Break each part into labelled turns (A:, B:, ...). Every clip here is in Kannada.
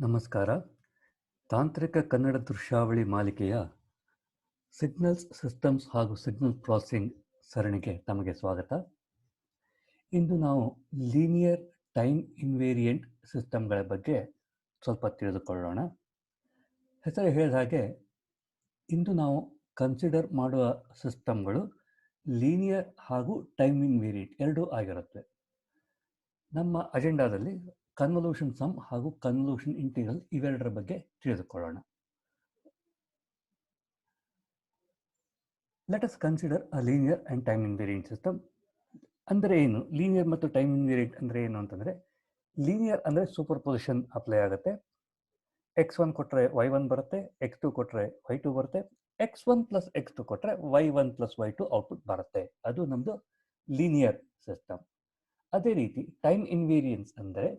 A: ನಮಸ್ಕಾರ. ತಾಂತ್ರಿಕ ಕನ್ನಡ ದೃಶ್ಯಾವಳಿ ಮಾಲಿಕೆಯ ಸಿಗ್ನಲ್ಸ್ ಸಿಸ್ಟಮ್ಸ್ ಹಾಗೂ ಸಿಗ್ನಲ್ ಪ್ರಾಸೆಸಿಂಗ್ ಸರಣಿಗೆ ತಮಗೆ ಸ್ವಾಗತ. ಇಂದು ನಾವು ಲೀನಿಯರ್ ಟೈಮ್ ಇನ್ವೇರಿಯಂಟ್ ಸಿಸ್ಟಮ್ಗಳ ಬಗ್ಗೆ ಸ್ವಲ್ಪ ತಿಳಿದುಕೊಳ್ಳೋಣ. ಹೆಸರು ಹೇಳಿದ ಹಾಗೆ ಇಂದು ನಾವು ಕನ್ಸಿಡರ್ ಮಾಡುವ ಸಿಸ್ಟಮ್ಗಳು ಲೀನಿಯರ್ ಹಾಗೂ ಟೈಮ್ ಇನ್ವೇರಿಯಂಟ್ ಎರಡೂ ಆಗಿರುತ್ತೆ. ನಮ್ಮ ಅಜೆಂಡಾದಲ್ಲಿ ಕನ್ವಲ್ಯೂಷನ್ ಸಮ್ ಹಾಗೂ ಕನ್ವಲ್ಯೂಷನ್ ಇಂಟಿಗ್ರಲ್ ಇವೆರಡರ ಬಗ್ಗೆ ತಿಳಿದುಕೊಳ್ಳೋಣ. Let us consider a linear and time invariant system. ಅಂದರೆ ಏನು? ಲೀನಿಯರ್ ಮತ್ತು ಟೈಮ್ ಇನ್ವೇರಿಯಂಟ್ ಅಂದರೆ ಏನು ಅಂತಂದರೆ, ಲೀನಿಯರ್ ಅಂದರೆ ಸೂಪರ್ ಪೊಸಿಷನ್ ಅಪ್ಲೈ ಆಗುತ್ತೆ. x1 ಕೊಟ್ಟರೆ y1 ಬರುತ್ತೆ, x2 ಕೊಟ್ಟರೆ y2 ಬರುತ್ತೆ, x1 ಪ್ಲಸ್ x2 ಕೊಟ್ಟರೆ y1 ಪ್ಲಸ್ y2 ಔಟ್ಪುಟ್ ಬರುತ್ತೆ. ಅದು ನಮ್ಮದು ಲೀನಿಯರ್ ಸಿಸ್ಟಮ್. ಅದೇ ರೀತಿ ಟೈಮ್ ಇನ್ವೇರಿಯನ್ಸ್ ಅಂದರೆ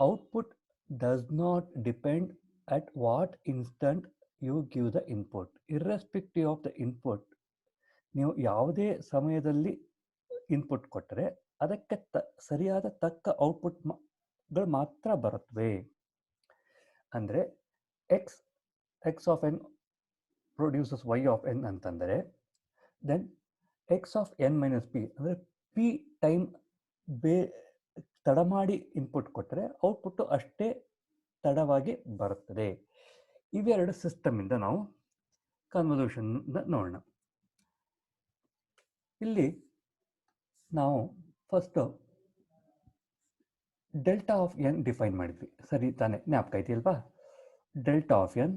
A: output does not depend at what instant you give the input. Irrespective of the input, ನೀವು ಯಾವುದೇ ಸಮಯದಲ್ಲಿ ಇನ್ಪುಟ್ ಕೊಟ್ಟರೆ ಅದಕ್ಕೆ ಸರಿಯಾದ ತಕ್ಕ ಔಟ್ಪುಟ್ಗಳು ಮಾತ್ರ ಬರುತ್ತವೆ. ಅಂದರೆ X of N produces Y of N ಅಂತಂದರೆ, then X of N minus P ಅಂದರೆ ಪಿ ಟೈಮ್ ತಡ ಮಾಡಿ ಇನ್ಪುಟ್ ಕೊಟ್ಟರೆ ಔಟ್ಪುಟ್ಟು ಅಷ್ಟೇ ತಡವಾಗಿ ಬರುತ್ತದೆ. ಇವೆರಡು ಸಿಸ್ಟಮಿಂದ ನಾವು ಕನ್ವಲ್ಯೂಷನ್ ನೋಡೋಣ. ಇಲ್ಲಿ ನಾವು first delta of N define ಮಾಡಿದ್ವಿ, ಸರಿ ತಾನೇ? ಜ್ಞಾಪಕ ಇದೆಯಲ್ವಾ? Delta of N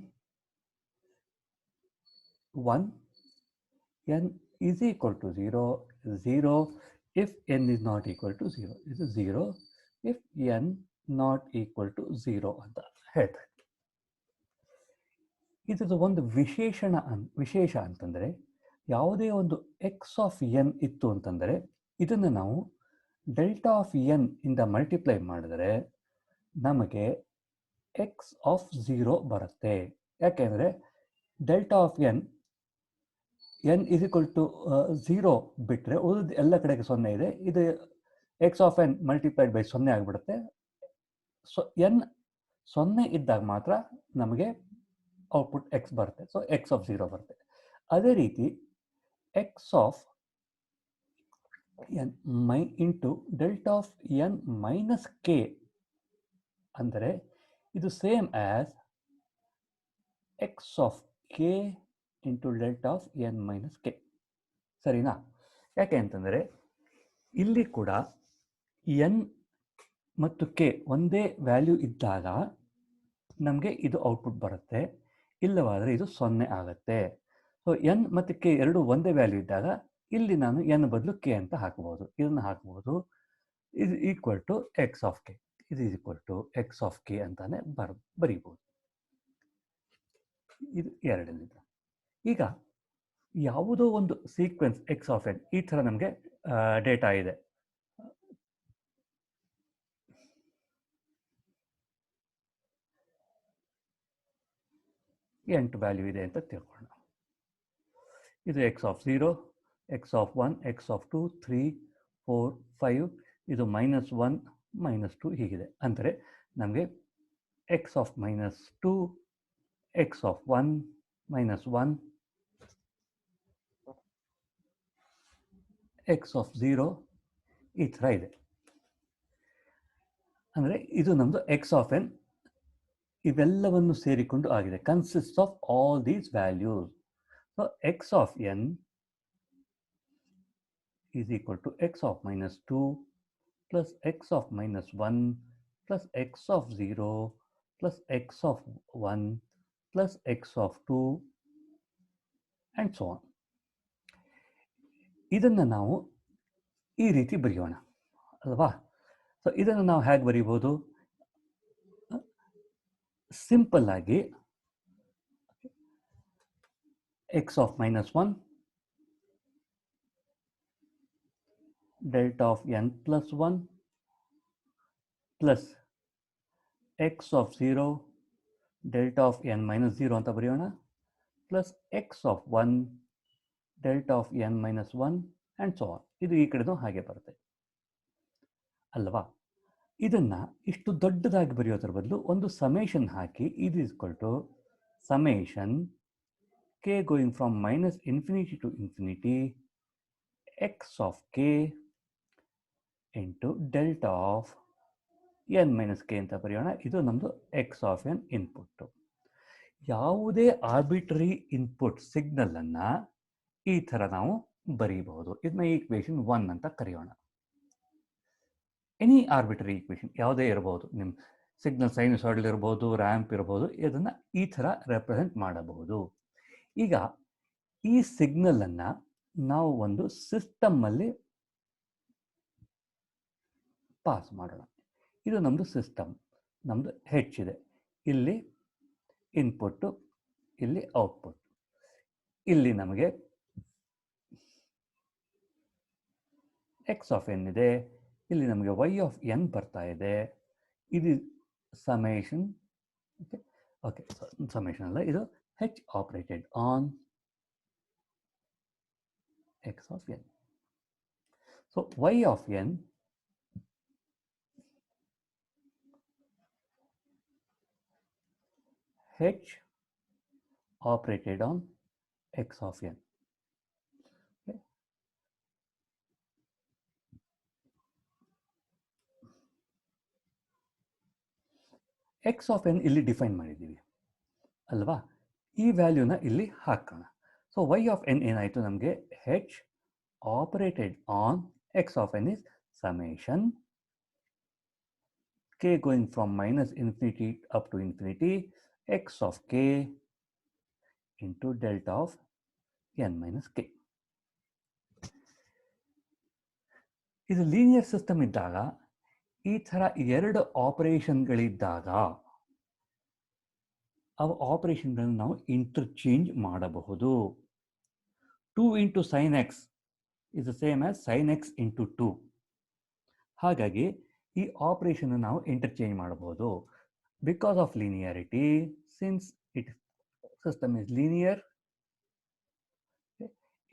A: 1, n is equal to 0, 0 if n is not equal to 0. ಇದು 0 if n not equal to 0 ಅಂತ ಹೇಳ್ತಾರೆ. ಇದರ ಒಂದು ವಿಶೇಷ ಅಂತಂದರೆ, ಯಾವುದೇ ಒಂದು ಎಕ್ಸ್ ಆಫ್ ಎನ್ ಇತ್ತು ಅಂತಂದರೆ ಇದನ್ನು ನಾವು ಡೆಲ್ಟಾ ಆಫ್ ಎನ್ ಇಂದ ಮಲ್ಟಿಪ್ಲೈ ಮಾಡಿದರೆ ನಮಗೆ ಎಕ್ಸ್ ಆಫ್ 0 ಬರುತ್ತೆ. ಯಾಕೆಂದರೆ delta of N is equal to 0 ಬಿಟ್ಟರೆ ಉಳಿದ ಎಲ್ಲ ಕಡೆಗೆ 0 ಇದೆ. ಇದು X of N multiplied by 0 ಆಗಿಬಿಡುತ್ತೆ. ಎನ್ 0 ಇದ್ದಾಗ ಮಾತ್ರ ನಮಗೆ ಔಟ್ಪುಟ್ ಎಕ್ಸ್ ಬರುತ್ತೆ. ಸೊ ಎಕ್ಸ್ ಆಫ್ 0 ಬರುತ್ತೆ. ಅದೇ ರೀತಿ X of N into delta of N minus K ಅಂದರೆ ಇದು same as X of K into delta of N minus K. ಸರಿನಾ? ಯಾಕೆ ಅಂತಂದರೆ ಇಲ್ಲಿ ಕೂಡ ಎನ್ ಮತ್ತು ಕೆ ಒಂದೇ ವ್ಯಾಲ್ಯೂ ಇದ್ದಾಗ ನಮಗೆ ಇದು ಔಟ್ಪುಟ್ ಬರುತ್ತೆ, ಇಲ್ಲವಾದರೆ ಇದು 0 ಆಗುತ್ತೆ. ಸೊ ಎನ್ ಮತ್ತು ಕೆ ಎರಡು ಒಂದೇ ವ್ಯಾಲ್ಯೂ ಇದ್ದಾಗ ಇಲ್ಲಿ ನಾನು ಎನ್ ಬದಲು ಕೆ ಅಂತ ಹಾಕ್ಬೋದು. ಇದನ್ನು ಹಾಕ್ಬೋದು. ಇದು equal to X of K, ಇದು is equal to X of K ಅಂತಾನೆ ಬರೀಬೋದು. ಇದು ಎರಡನೇದು. ಈಗ ಯಾವುದೋ ಒಂದು sequence X of N E ಥರ ನಮಗೆ ಡೇಟಾ ಇದೆ. ಎಂಟು ವ್ಯಾಲ್ಯೂ ಇದೆ ಅಂತ ತಿಳ್ಕೊಳ್ಳೋಣ. ಇದು X of 0, X of 1, X of 2, 3, 4, 5, ಇದು -1, -2 ಹೀಗಿದೆ. ಅಂದರೆ ನಮಗೆ X of -2, X of 1, -1, X of 0 ಈ ಥರ ಇದೆ. ಅಂದರೆ ಇದು ನಮ್ಮದು ಎಕ್ಸ್ ಆಫ್ ಎನ್ ಇವೆಲ್ಲವನ್ನು ಸೇರಿಕೊಂಡು ಆಗಿದೆ. Consist of all these values. So X of N is equal to X of -2 plus X of -1 plus X of 0 plus X of 1 plus X of 2 and so on. ಇದನ್ನು ನಾವು ಈ ರೀತಿ ಬರೆಯೋಣ ಅಲ್ವಾ? ಸೊ ಇದನ್ನು ನಾವು ಹೇಗೆ ಬರೀಬೋದು? ಸಿಂಪಲ್ ಆಗಿ X of -1 delta of N plus 1 plus X of 0 delta of N minus 0 ಅಂತ ಬರೆಯೋಣ, plus X of 1 delta of N minus 1 and so on. ಇದು ಈ ಕಡೆದು ಹಾಗೆ ಬರುತ್ತೆ ಅಲ್ವಾ? ಇದನ್ನ ಇಷ್ಟು ದೊಡ್ಡದಾಗಿ ಬರೆಯೋದ್ರ ಬದಲು ಒಂದು ಸಮೇಷನ್ ಹಾಕಿ ಇದು equal to summation k going from minus infinity to infinity x of k into delta of n minus k ಅಂತ ಬರೆಯೋಣ. ಇದು ನಮ್ಮದು x of n ಇನ್ಪುಟ್. ಯಾವುದೇ ಆರ್ಬಿಟ್ರರಿ ಇನ್ಪುಟ್ ಸಿಗ್ನಲ್ ಅನ್ನ ಈ ಥರ ನಾವು ಬರೀಬಹುದು. ಇದನ್ನ ಈಕ್ವೇಷನ್ 1 ಅಂತ ಕರೆಯೋಣ. ಎನಿ ಆರ್ಬಿಟ್ರರಿ ಈಕ್ವೇಷನ್ ಯಾವುದೇ ಇರಬಹುದು, ನಿಮ್ಮ ಸಿಗ್ನಲ್ ಸೈನುಸಾಯ್ಡಲ್ ಇರಬಹುದು, ರ್ಯಾಂಪ್ ಇರಬಹುದು, ಇದನ್ನು ಈ ಥರ ರೆಪ್ರೆಸೆಂಟ್ ಮಾಡಬಹುದು. ಈಗ ಈ ಸಿಗ್ನಲ್ ಅನ್ನ ನಾವು ಒಂದು ಸಿಸ್ಟಮ್ಮಲ್ಲಿ ಪಾಸ್ ಮಾಡೋಣ. ಇದು ನಮ್ಮದು ಸಿಸ್ಟಮ್, ನಮ್ಮದು ಹೆಚ್ಚಿದೆ. ಇಲ್ಲಿ ಇನ್ಪುಟ್ಟು, ಇಲ್ಲಿ ಔಟ್ಪುಟ್. ಇಲ್ಲಿ ನಮಗೆ ಎಕ್ಸ್ ಆಫ್ ಎನ್ ಇದೆ, ಇಲ್ಲಿ ನಮಗೆ ವೈ ಆಫ್ ಎನ್ ಬರ್ತಾ ಇದೆ. ಇದು ಸಮೇಷನ್, ಓಕೆ ಸಮೇಷನ್ ಅಲ್ಲ, ಇದು H operated on X of N. So Y of N h operated on x of n. Okay. x of n ಇಲ್ಲಿ ಡಿಫೈನ್ ಮಾಡಿದ್ದೀವಿ ಅಲ್ವಾ? ಈ ವ್ಯಾಲ್ಯೂನ ಇಲ್ಲಿ ಹಾಕೋಣ. ಸೊ y of n ಏನಾಯಿತು ನಮಗೆ? h operated on x of n is summation k going from minus infinity up to infinity x of k into delta of n minus k. ಇದು ಲೀನಿಯರ್ ಸಿಸ್ಟಮ್ ಇದ್ದಾಗ, ಈ ಥರ ಎರಡು ಆಪರೇಷನ್ಗಳಿದ್ದಾಗ ಆ ಆಪರೇಷನ್ಗಳನ್ನು ನಾವು ಇಂಟರ್ಚೇಂಜ್ ಮಾಡಬಹುದು. 2 into sin x is the same as sin x into 2. ಹಾಗಾಗಿ ಈ ಆಪರೇಷನ್ ನಾವು ಇಂಟರ್ಚೇಂಜ್ ಮಾಡಬಹುದು. Because of linearity, since it system is linear,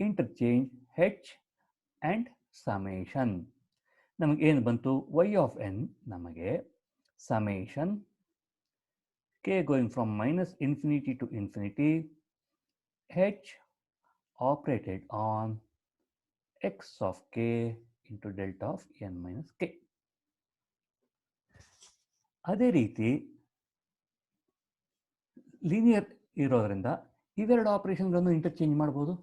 A: interchange H and summation. ನಮಗೆ ಏನು ಬಂತು? ವೈ ಆಫ್ ಎನ್ ನಮಗೆ summation k going from minus infinity to infinity h operated on x of k into delta of n minus k. ಅದೇ ರೀತಿ ಲೀನಿಯರ್ ಇರೋದ್ರಿಂದ ಇವೆರಡು ಆಪರೇಷನ್ಗಳನ್ನು ಇಂಟರ್ಚೇಂಜ್ ಮಾಡ್ಬೋದು.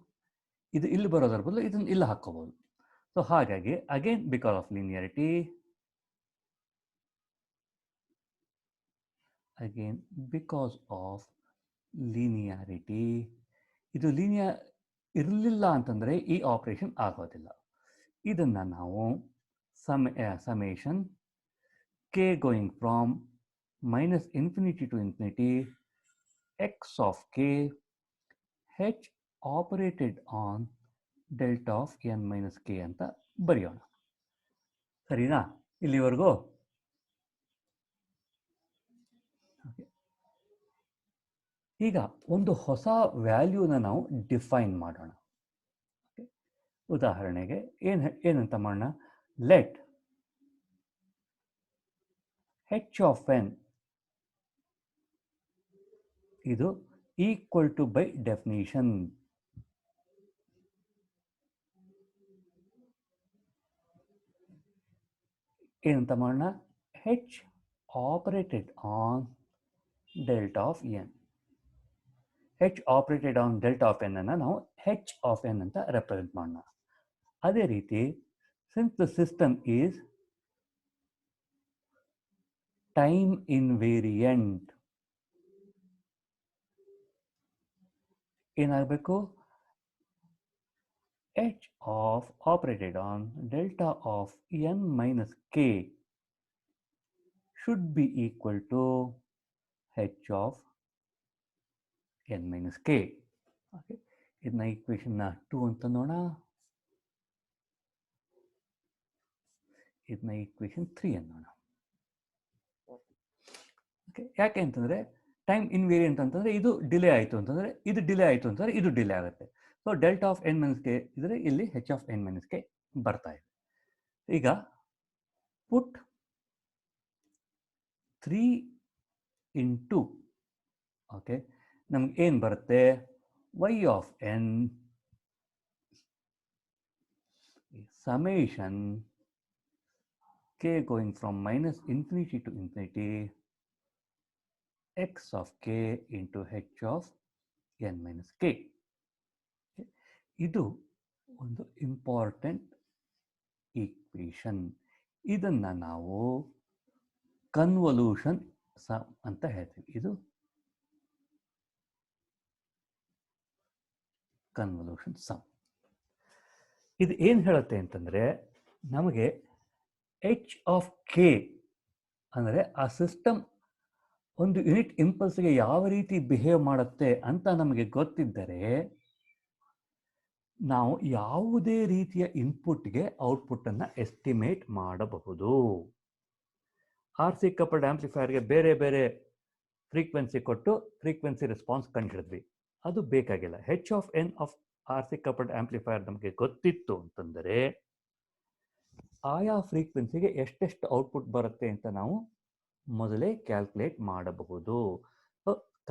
A: ಇದು ಇಲ್ಲಿ ಬರೋದ್ರ ಬದಲು ಇದನ್ನು ಇಲ್ಲಿ ಹಾಕೋಬಹುದು. ಸೊ ಹಾಗಾಗಿ again because of linearity, again because of linearity, ಇದು ಲೀನಿಯರ್ ಇರಲಿಲ್ಲ ಅಂತಂದರೆ ಈ ಆಪರೇಷನ್ ಆಗೋದಿಲ್ಲ. ಇದನ್ನು ನಾವು summation k going from minus infinity to infinity x of k h operated on delta of n minus k ಅಂತ ಬರೆಯೋಣ. ಸರಿನಾ ಇಲ್ಲಿವರೆಗೂ? ಈಗ ಒಂದು ಹೊಸ ವ್ಯಾಲ್ಯೂನ ನಾವು ಡಿಫೈನ್ ಮಾಡೋಣ. ಉದಾಹರಣೆಗೆ ಏನಂತ ಮಾಡೋಣ? ಲೆಟ್ ಹೆಚ್ ಆಫ್ ಎನ್ ಇದು ಈಕ್ವಲ್ ಟು ಬೈ ಡೆಫಿನಿಷನ್ ಏನಂತ ಮಾಡೋಣ? H operated on delta of N. H operated on delta of N ಅನ್ನು ನಾವು ಹೆಚ್ ಆಫ್ ಎನ್ ಅಂತ ರೆಪ್ರೆಸೆಂಟ್ ಮಾಡೋಣ. ಅದೇ ರೀತಿ since the system is time invariant, ಏನಾಗಬೇಕು? h of operated on delta of n minus k should be equal to h of n minus k. Okay. ಇದನ್ನ ಈಕ್ವೇಷನ್ 2 ಅಂತ ನೋಡೋಣ. ಇದನ್ನ ಈಕ್ವೇಷನ್ 3 ಅನ್ನೋಣ. ಓಕೆ, ಯಾಕೆ ಅಂತಂದರೆ ಟೈಮ್ ಇನ್ವೇರಿಯಂಟ್ ಅಂತಂದರೆ ಇದು ಡಿಲೇ ಆಯಿತು ಅಂತಂದರೆ ಇದು ಡಿಲೇ ಆಯಿತು ಅಂತಂದರೆ ಇದು ಡಿಲೇ ಆಗುತ್ತೆ. So delta of N minus K ಇದ್ರೆ ಇಲ್ಲಿ ಹೆಚ್ ಆಫ್ ಎನ್ ಮೈನಸ್ ಕೆ ಬರ್ತಾ ಇದೆ. ಈಗ ಪುಟ್ 3 ಇಂಟು ಓಕೆ ನಮ್ಗೆ ಏನು ಬರುತ್ತೆ y of n summation k going from minus infinity to infinity x of k into h of n minus k. ಇದು ಒಂದು ಇಂಪಾರ್ಟೆಂಟ್ ಈಕ್ವೇಷನ್. ಇದನ್ನು ನಾವು ಕನ್ವಲ್ಯೂಷನ್ ಸಮ್ ಅಂತ ಹೇಳ್ತೀವಿ. ಇದು ಕನ್ವಲ್ಯೂಷನ್ ಸಮ್. ಇದು ಏನು ಹೇಳುತ್ತೆ ಅಂತಂದರೆ ನಮಗೆ ಎಚ್ ಆಫ್ ಕೆ ಅಂದರೆ ಆ ಸಿಸ್ಟಮ್ ಒಂದು ಯೂನಿಟ್ ಇಂಪಲ್ಸ್ಗೆ ಯಾವ ರೀತಿ ಬಿಹೇವ್ ಮಾಡುತ್ತೆ ಅಂತ ನಮಗೆ ಗೊತ್ತಿದ್ದರೆ ನಾವು ಯಾವುದೇ ರೀತಿಯ ಇನ್ಪುಟ್ಗೆ ಔಟ್ಪುಟ್ಟನ್ನು ಎಸ್ಟಿಮೇಟ್ ಮಾಡಬಹುದು. ಆರ್ ಸಿ ಕಪಲ್ಡ್ ಆಂಪ್ಲಿಫೈಯರ್ಗೆ ಬೇರೆ ಬೇರೆ ಫ್ರೀಕ್ವೆನ್ಸಿ ಕೊಟ್ಟು ಫ್ರೀಕ್ವೆನ್ಸಿ ರೆಸ್ಪಾನ್ಸ್ ಕಂಡುಹಿಡಿದ್ವಿ. ಅದು ಬೇಕಾಗಿಲ್ಲ. H of N of R C coupled amplifier ನಮಗೆ ಗೊತ್ತಿತ್ತು ಅಂತಂದರೆ ಆಯಾ ಫ್ರೀಕ್ವೆನ್ಸಿಗೆ ಎಷ್ಟೆಷ್ಟು ಔಟ್ಪುಟ್ ಬರುತ್ತೆ ಅಂತ ನಾವು ಮೊದಲೇ ಕ್ಯಾಲ್ಕುಲೇಟ್ ಮಾಡಬಹುದು.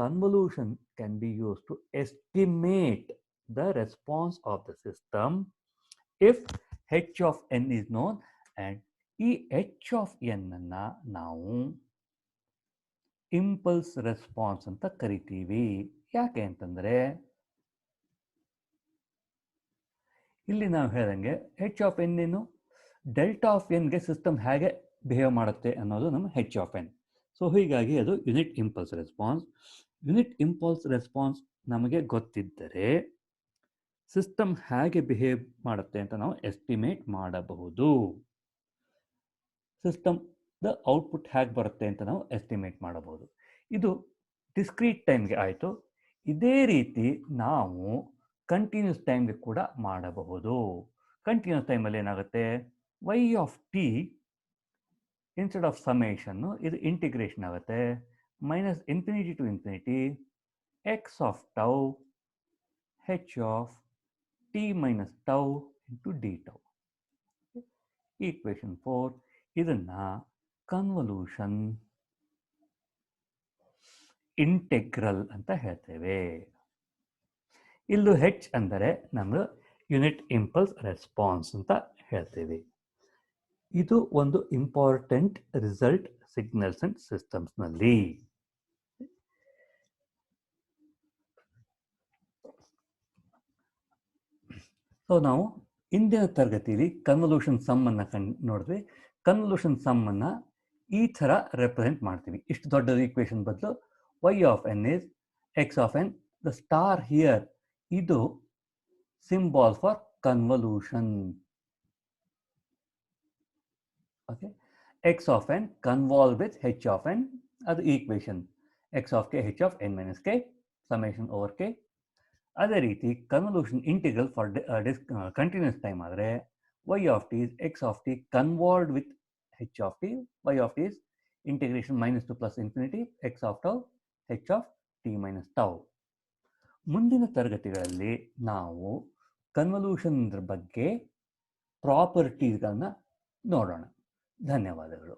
A: Convolution can be use to estimate the response of the system if h of n is known and ಈ h of n ಅನ್ನ ನಾವು ಇಂಪಲ್ಸ್ ರೆಸ್ಪಾನ್ಸ್ ಅಂತ ಕರಿತೀವಿ. ಯಾಕೆ ಅಂತಂದರೆ ಇಲ್ಲಿ ನಾವು ಹೇಳ್ದಂಗೆ h of n ಏನು ಡೆಲ್ಟಾ ಆಫ್ ಎನ್ಗೆ ಸಿಸ್ಟಮ್ ಹೇಗೆ ಬಿಹೇವ್ ಮಾಡುತ್ತೆ ಅನ್ನೋದು ನಮ್ಮ h of n. ಸೊ ಹೀಗಾಗಿ ಅದು unit impulse response. Unit impulse response ನಮಗೆ ಗೊತ್ತಿದ್ದರೆ ಸಿಸ್ಟಮ್ ಹೇಗೆ ಬಿಹೇವ್ ಮಾಡುತ್ತೆ ಅಂತ ನಾವು ಎಸ್ಟಿಮೇಟ್ ಮಾಡಬಹುದು. ಸಿಸ್ಟಮ್ದ ಔಟ್ಪುಟ್ ಹೇಗೆ ಬರುತ್ತೆ ಅಂತ ನಾವು ಎಸ್ಟಿಮೇಟ್ ಮಾಡಬಹುದು. ಇದು ಡಿಸ್ಕ್ರೀಟ್ ಟೈಮ್ಗೆ ಆಯಿತು. ಇದೇ ರೀತಿ ನಾವು ಕಂಟಿನ್ಯೂಸ್ ಟೈಮ್ಗೆ ಕೂಡ ಮಾಡಬಹುದು. ಕಂಟಿನ್ಯೂಸ್ ಟೈಮಲ್ಲಿ ಏನಾಗುತ್ತೆ y of T instead of ಸಮೇಷನ್ನು ಇದು ಇಂಟಿಗ್ರೇಷನ್ ಆಗುತ್ತೆ. Minus infinity to infinity X of tau H of t minus tau into d tau. Equation 4 ಇದನ್ನ ಕನ್ವಲ್ಯೂಷನ್ ಇಂಟೆಗ್ರಲ್ ಅಂತ ಹೇಳ್ತೇವೆ. ಇಲ್ಲೂ ಹೆಚ್ ಅಂದರೆ ನಮಗೆ ಯೂನಿಟ್ ಇಂಪಲ್ಸ್ ರೆಸ್ಪಾನ್ಸ್ ಅಂತ ಹೇಳ್ತೇವೆ. ಇದು ಒಂದು ಇಂಪಾರ್ಟೆಂಟ್ ರಿಸಲ್ಟ್ ಸಿಗ್ನಲ್ಸ್ ಅಂಡ್ ಸಿಸ್ಟಮ್ಸ್ನಲ್ಲಿ. ಸೊ ನಾವು ಇಂದಿನ ತರಗತಿಯಲ್ಲಿ ಕನ್ವಲ್ಯೂಷನ್ ಸಮ್ ಅನ್ನು ನೋಡಿದ್ವಿ. ಕನ್ವಲ್ಯೂಷನ್ ಸಮ್ ಅನ್ನು ಈ ಥರ ರೆಪ್ರೆಸೆಂಟ್ ಮಾಡ್ತೀವಿ. ಇಷ್ಟು ದೊಡ್ಡ ಈಕ್ವೇಷನ್ ಬದಲು y of n is x of n. The star here ಇದು symbol for convolution. Okay, x of n convolve with h of n, ಅದು equation. x of k h of n minus k summation over k. ಅದೇ ರೀತಿ convolution integral for continuous time ಆದರೆ y of T is x of T convolved with h of T. y of T is integration minus to plus infinity x of tau h of T minus tau. ಮುಂದಿನ ತರಗತಿಗಳಲ್ಲಿ ನಾವು ಕನ್ವಲ್ಯೂಷನ್ ಬಗ್ಗೆ ಪ್ರಾಪರ್ಟೀಸ್ಗಳನ್ನ ನೋಡೋಣ. ಧನ್ಯವಾದಗಳು.